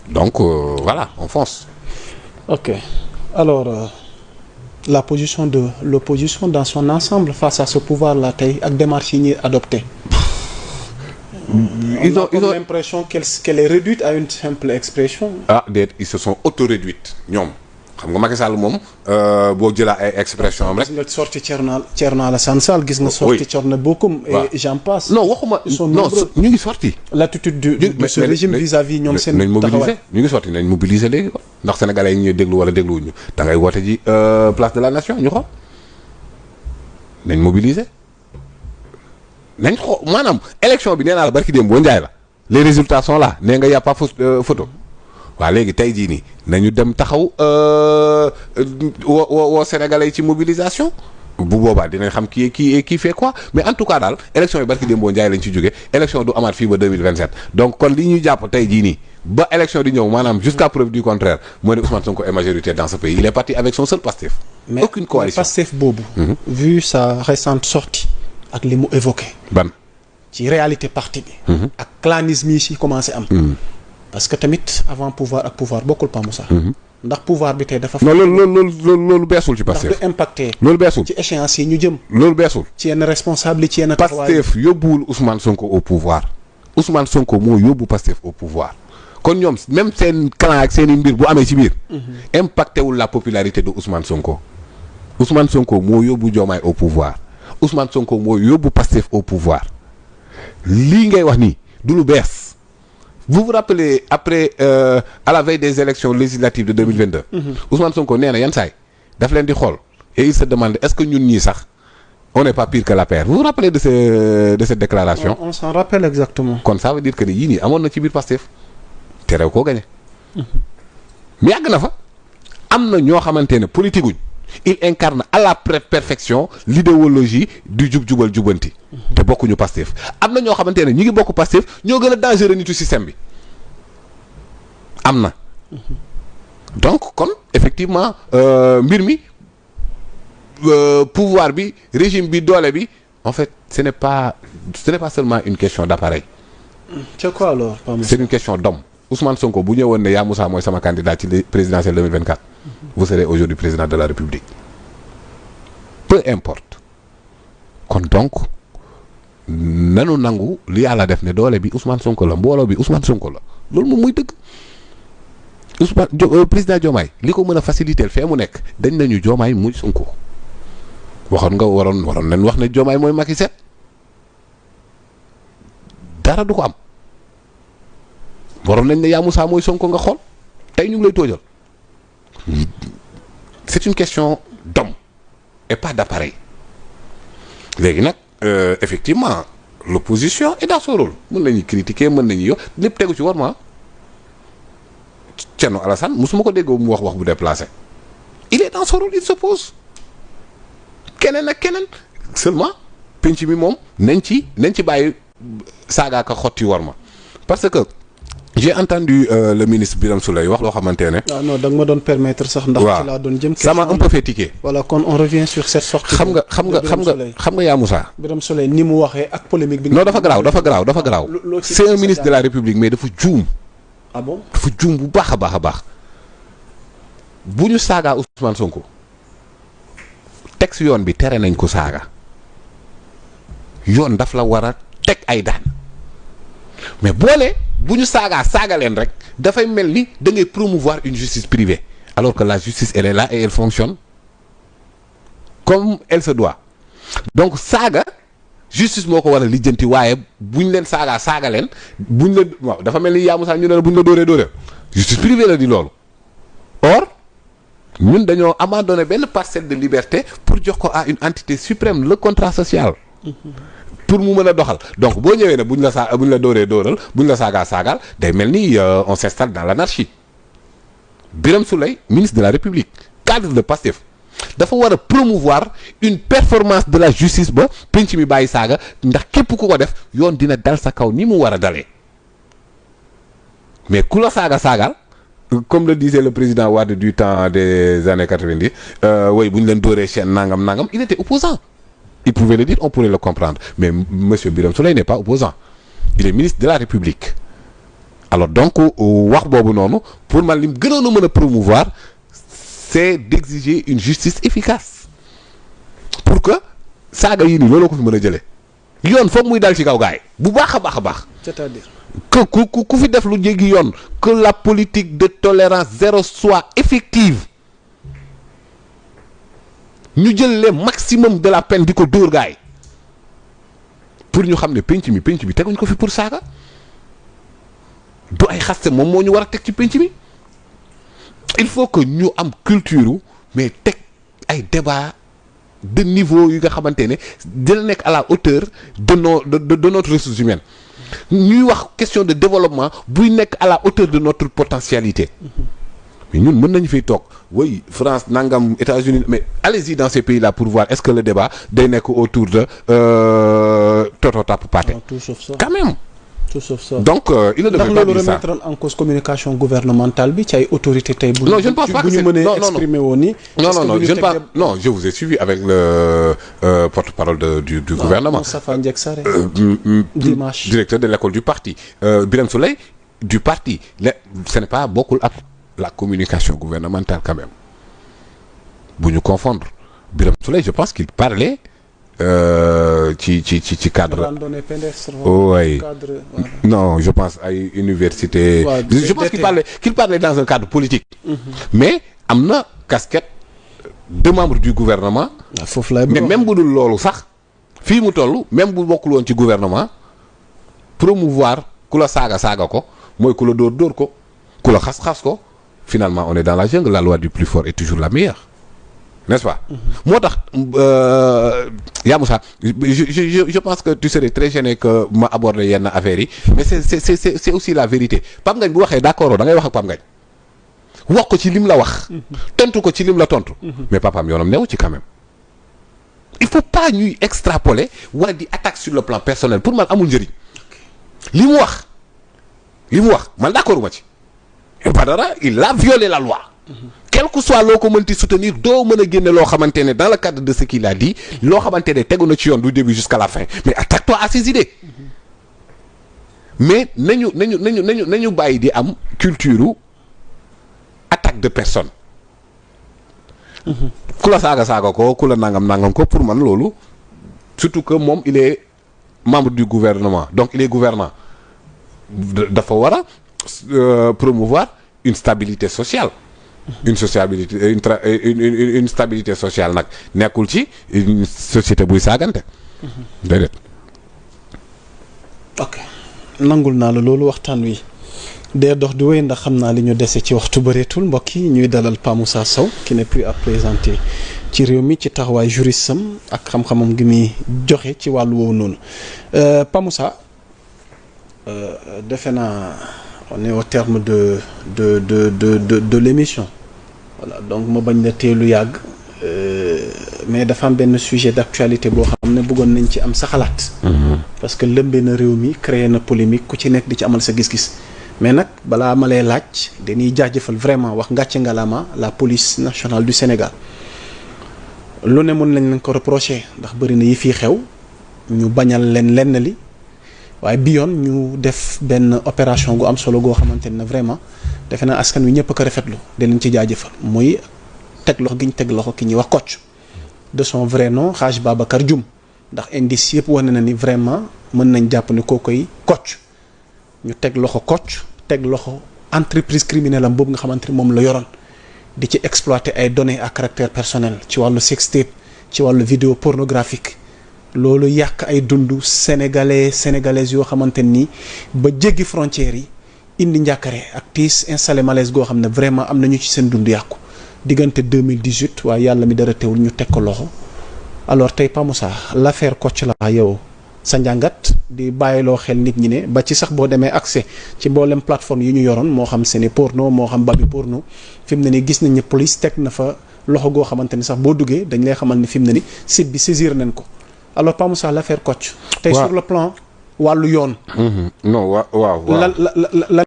donc voilà, on fonce. Ok, alors la position de l'opposition dans son ensemble face à ce pouvoir-là tey ak démarche yi ñuy adopté. Ils ont l'impression qu'elle est réduite à une simple expression. Ah déet, ils se sont auto-réduites ñoom. xam nga Macky Sall moom boo jëlaa ay expression am rek. gis nga sorti Thierno Alassane Sall gis nga sorti Thierno Bocoum et j'en passe. non waxuma non ñu ngi sorti. l'attitude de ce régime vis-à-vis ñoom seen taxawaay ñu ngi sorti nañ mobiliser léegi ndax sénégalais yi ñuy déglu wala dégluwuñu da ngay woote ji place de la nation ñu xool nañ mobiliser nañ xool maanaam élection bi nee naa la barki démb boo njaay la les résultats sont là nee nga y a pas photo. waaw léegi tey jii nii nañu dem taxaw woo sénégalais yi ci mobilisation bu boobaa dinañ xam kii fait quoi mais en tout cas daal élection yi barki démboo njaay lañ ci jógee élection du amaat fii ba 2027 donc kon li ñuy jàpp tey jii nii ba élection di ñëw maanaam jusqu'à preuve du contraire mooy ne Ousmane Sonko est majoritaire dans ce pays il est parti avec son seul Pastef. Aucune coalition mais Pastef boobu. Vu sa récente sortie ak li mu évoqué. ban ci réalité parti bi. ak clanisme yi si commencé am. parce que tamit avant pouvoir ak pouvoir bokkul Pa Moussa. ndax pouvoir bi tey dafa. non loolu beesul ci Pastef. ndax du impacté. loolu beesul ci échéance yi ñu jëm. loolu beesul. ci yenn responsable ci yenn taxawaay. Pastef yóbbuwul Ousmane Sonko au pouvoir Ousmane Sonko moo yóbbu Pastef au pouvoir kon ñoom même seen clan ak seen i mbir bu amee ci biir. impacté wul la popularité de Ousmane Sonko. Ousmane Sonko moo yóbbu Diomaye au pouvoir Ousmane Sonko moo yóbbu Pastef au pouvoir lii ngay wax nii du lu bees. Vous vous rappelez après à la veille des élections législatives de 2022. Ousmane Sonko nee na yan saay daf leen di xool et il se demande est-ce que ñun ñii sax on n'est pas pire que l'APR. Vous vous rappelez de cette déclaration. On s'en rappelle exactement. kon ça veut dire que ni yii nii amoon na ci biir Pastef te rew koo gagné. mais yàgg na fa am na ñoo xamante ne politique guñ il incarne à la perfection l'idéologie du jub-jubal jubanti. te bokkuñu Pastef am na ñoo xamante ne ñi ngi bokk Pastef ñoo gën a dangereux nitu système bi am na. donc kon effectivement mbir mi pouvoir bi régime bi doole bi en fait ce n'est pas seulement une question d'appareil. c'est quoi alors c'est une question d'homme. Ousmane Sonko bu ñëwoon ne yaa Moussa mooy sama candidat ci présidentielle 2024 vous serez aujourd'hui président de la République peu importe kon donc nanu nangu li yàlla def ne doole bi Ousmane Sonko la mbooloo bi Ousmane Sonko la loolu moom muy dëgg Ousmane président Diomaye li ko mën a faciliter fee mu nekk dañ nañu Diomaye muy Sonko waxoon nga waroon nañ wax ne Diomaye mooy Macky Sall dara du ko am. waroon nañ ne yaa Moussa mooy Sonko nga xool tey ñu ngi lay toojal c'est une question d'homme et pas d'appareil léegi nag effectivement l'opposition est dans son rôle mën nañu critiquer mën nañu yo lépp tegu ci war ma Thierno Alassane musuma ko déggoo mu wax bu déplacé il est dans son rôle il s'oppose keneen ak keneen seulement penc mi moom nañ ci bàyyi saagaaka xotti war ma parce que j'ai entendu le ministre Birame Souleye wax loo xamante ne. ah non da nga ma doon permettre sax. ndax ci laa doon jëm. ça m'a un peu fait tiquer. voilà kon on revient sur cette sortie. xam nga yaa Moussa. Birame Souleye ni mu waxee ak polémique bi. non dafa garaaw. c'est un ministre de la République mais dafa juum. ah bon dafa juum bu baax a baax bu ñu saagaa Ousmane Sonko texte yoon bi tere nañ ko saaga yoon daf la war a teg ay daan mais boole. bu ñu saaga leen rek dafay mel ni da ngay promouvoir une justice privée alors que la justice elle est là et elle fonctionne comme elle se doit donc saaga justice moo ko war a lijjanti waaye bu ñu leen saaga leen bu ñu la waaw dafa mel ni yaa Moussa ñu ne la bu ñu la dóoree justice privée la di loolu or ñun dañoo abandonné benn parcelle de liberté pour jox ko à une entité suprême le contrat social. pour mu mën a doxal donc boo ñëwee ne buñ la dóoral buñ la saagaal day mel ni on s'installe dans l'anarchie Birame Souleye ministre de la République cadre de Pastef dafa war a promouvoir une performance de la justice ba penc mi bàyyi saaga ndax képp ku ko def yoon dina dal sa kaw ni mu war a dalee mais ku la saagaal comme le disait le président Wade du temps des années 90 way bu ñu leen dóoree chaîne nangam il était opposant il pouvait le dire, on pourrait le comprendre. Mais M. Birame Souleye n'est pas opposant. Il est ministre de la République. alors donc wax boobu noonu pour man lim gënoon a mën a promouvoir c'est d'exiger une justice efficace pour que saaga yi nii looloo ko fi mën a jëlee yoon foog muy dal ci kaw gaay bu baax a baax a baax. c'est-à-dire que ku fi def lu jéggi yoon que la politique de tolérance zéro soit effective ñu jël le maximum de la peine di ko dóor gaay pour ñu xam ne penc mi teguñ ko fi pour saaga du ay xaste moom moo ñu war a teg ci penc mi il faut que ñu am culture mais teg ay débat de niveau yi nga xamante ne dina nekk à la hauteur de notre ressource humaine ñuy wax question de développement buy nekk à la hauteur de notre potentialité mais ñun mën nañu fiy toog oui France nangam États-Unis mais allez-y dans ces pays-là pour voir est-ce que le débat day nekk autour de toto tap pâté tout sauf ça quand même tout sauf ça donc il ne devrait ndax pas loolu dire ça remettre en cause communication gouvernementale bi ci ay autorité tey bu non je ne pense pas que bu ñu mënee exprimer woon ni non je ne pense non je vous ai suivi avec le porte-parole du gouvernement Moustapha Ndiack Sarré dimanche directeur de l'école du parti Birame Souleye du parti ce n'est pas bokkul ak la communication gouvernementale quand même bu ñu confondre Birame Souleye je pense qu'il parlait ci cadre randonnée pédestre oui cadre non je pense ay université je pense qu'il parlait dans un cadre politique mais am na casquette de membre du gouvernement foofu lay mais même bu dul loolu sax fii mu toll même bu bokkul woon ci gouvernement promouvoir ku la saaga ko mooy ku la dóor ko ku la xas ko finalement on est dans la jungle la loi du plus fort est toujours la meilleure n'est-ce pas moo tax yaa Moussa je pense que tu serais très gêné que ma aborder yenn affaires yi mais c'est aussi la vérité Pape Ngagne bu waxee d'accord da ngay wax ak Pape Ngagne wax ko ci lim la wax tontu ko ci lim la tontu mais papaam yoonam newu ci quand même il faut pas ñuy extrapoler wala di attaque sur le plan personnel pour man amul njëriñ li mu wax man d'accord ma ci Badara il a violé la loi quel que soit loo ko mënti soutenir doo mën a génne loo xamante ne dans le cadre de ce qu'il a dit loo xamante ne tegu na ci yoon du début jusqu'à la fin mais attaque-toi à ses idées mais nañu bàyyi di am culture attaque de personne ku la saaga ko ku la nangam ko pour man loolu surtout que moom il est membre du gouvernement donc il est gouvernant dafa war a promouvoir une stabilité sociale une stabilité sociale nag nekkul ci une société buy saagante déedéet ok nangul naa la loolu waxtaan wi dee dox di wéy ndax xam naa li ñu dese ci waxtu bëreetul mbokk yi ñuy dalal Pa Moussa Sow qui n'est plus à présenter ci réew mi ci taxawaay juriste am ak xam-xamam gi muy joxe ci wàllu woowu noonu Pa Moussa defe naa on est au terme de l'émission voilà donc ma bañ la teelu yàgg mais dafa am benn sujet d'actualité boo xam ne bëggoon nañ ci am sa xalaat parce que lëmbee na réew mi créé na polémique ku ci nekk di ci amal sa gis-gis mais nag balaa ma lay laaj dañuy jaajëfal vraiment wax ngàcce ngalaama la police nationale du Sénégal lu ne mën nañ leen ko reprocher ndax bëri na yi fii xew ñu bañal leen lenn li waaye bi yoon ñu def benn opération gu am solo goo xamante ne vraiment defe naa askan wi ñëpp a ko rafetlu di leen ci jaajëfal muy teg loxo gi ñu teg loxo ki ñuy wax Kocc de son vrai nom Hadj Babacar Dioum ndax indice yëpp wane na ni vraiment mën nañ jàpp ne koo koy Kocc ñu teg loxo Kocc teg loxo entreprise criminelle am boobu nga xamante ni moom la yoroon di ci exploiter ay données à caractère personnel ci wàllu sextape ci wàllu vidéo pornographique loolu yàq ay dundu sénégalaises yoo xamante ni ba jéggi frontières yi indi njàkkare ak tiis installé malaise goo xam ne vraiment am nañu ci seen dund yàqu diggante 2018 waaye yàlla mi dara teewul ñu teg ko loxo alors tey Pa Moussa l'affaire Kocc la yow sa njàngat di bàyyiloo xel nit ñi ne ba ci sax boo demee accès ci mboolem plateforme yi ñu yoroon moo xam seeni porno moo xam babi porno fi mu ne nii gis nañ ne police teg na fa loxo goo xamante ni sax boo duggee dañ lay xamal ni fi mu ne ni site bi saisir nañ ko alors Pa Moussa l'affaire Kocc tey sur le plan wàllu yoon non waaw la